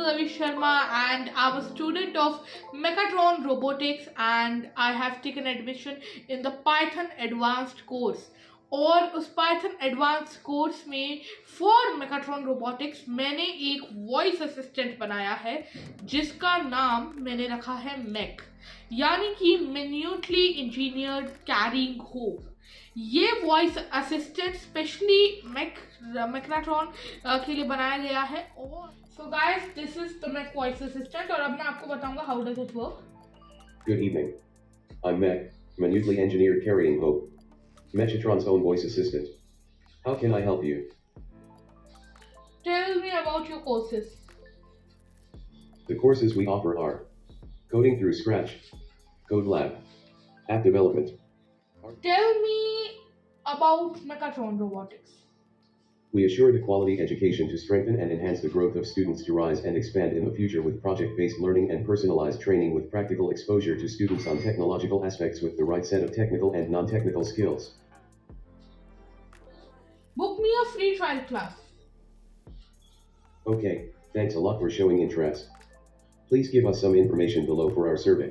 Avi Sharma and I'm a student of Mechatron Robotics and I have taken admission in the Python Advanced course. और उस Python Advanced course में for Mechatron Robotics मैंने एक voice assistant बनाया है जिसका नाम मैंने रखा है मैक, यानी कि मैन्युअली इंजीनियर्ड कैरिंग होप। ये वॉइस असिस्टेंट स्पेशली मैक्राट्रॉन के लिए बनाया गया है। और so guys, this is the Mac voice assistant और अब मैं आपको बताऊंगा how does it work. Good evening. I'm Mech, minutely engineered carrying hope. Mechatron's own voice assistant. How can I help you? Tell me about your courses. The courses we offer are Coding through Scratch, Code Lab, App Development. Tell me about Mechatron Robotics. We assure the quality education to strengthen and enhance the growth of students to rise and expand in the future with project-based learning and personalized training with practical exposure to students on technological aspects with the right set of technical and non-technical skills. Book me a free trial class. Okay, thanks a lot for showing interest. Please give us some information below for our survey.